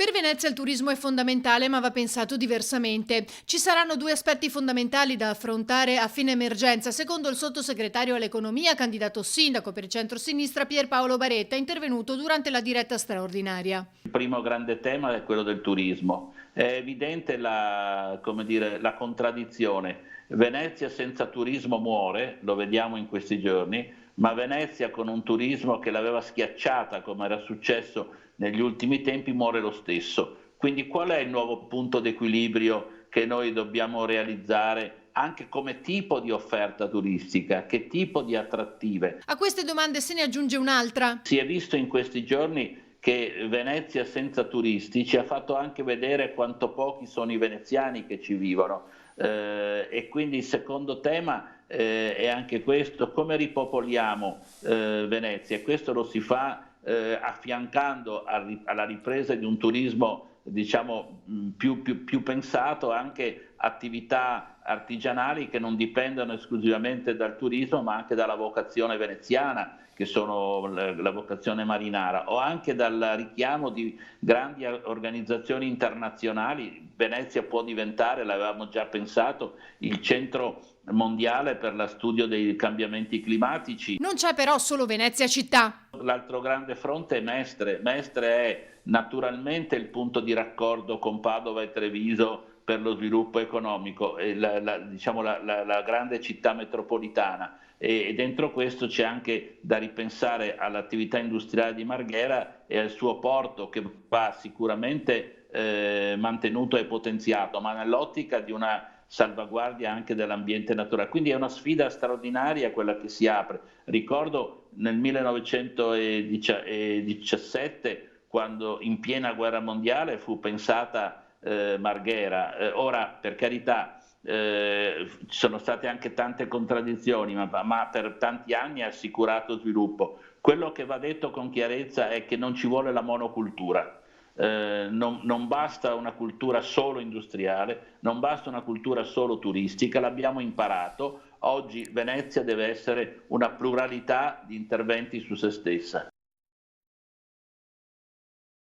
Per Venezia il turismo è fondamentale, ma va pensato diversamente. Ci saranno due aspetti fondamentali da affrontare a fine emergenza, secondo il sottosegretario all'economia, candidato sindaco per il centro-sinistra Pierpaolo Baretta, intervenuto durante la diretta straordinaria. Il primo grande tema è quello del turismo. È evidente come dire, la contraddizione. Venezia senza turismo muore, lo vediamo in questi giorni, ma Venezia con un turismo che l'aveva schiacciata, come era successo negli ultimi tempi, muore lo stesso. Quindi qual è il nuovo punto d'equilibrio che noi dobbiamo realizzare anche come tipo di offerta turistica, che tipo di attrattive? A queste domande se ne aggiunge un'altra. Si è visto in questi giorni che Venezia senza turisti ci ha fatto anche vedere quanto pochi sono i veneziani che ci vivono, e quindi il secondo tema è anche questo: come ripopoliamo Venezia? E questo lo si fa affiancando alla ripresa di un turismo, diciamo, più pensato, anche attività artigianali che non dipendono esclusivamente dal turismo, ma anche dalla vocazione veneziana, che sono la vocazione marinara, o anche dal richiamo di grandi organizzazioni internazionali. Venezia può diventare, l'avevamo già pensato, il centro mondiale per lo studio dei cambiamenti climatici. Non c'è però solo Venezia città. L'altro grande fronte è Mestre. Mestre è naturalmente il punto di raccordo con Padova e Treviso per lo sviluppo economico, diciamo la grande città metropolitana, e dentro questo c'è anche da ripensare all'attività industriale di Marghera e al suo porto, che va sicuramente mantenuto e potenziato, ma nell'ottica di una salvaguardia anche dell'ambiente naturale. Quindi è una sfida straordinaria quella che si apre. Ricordo nel 1917, quando in piena guerra mondiale fu pensata Marghera. Ora, per carità, ci sono state anche tante contraddizioni, ma per tanti anni ha assicurato sviluppo. Quello che va detto con chiarezza è che non ci vuole la monocultura. Non basta una cultura solo industriale, non basta una cultura solo turistica, l'abbiamo imparato. Oggi Venezia deve essere una pluralità di interventi su se stessa.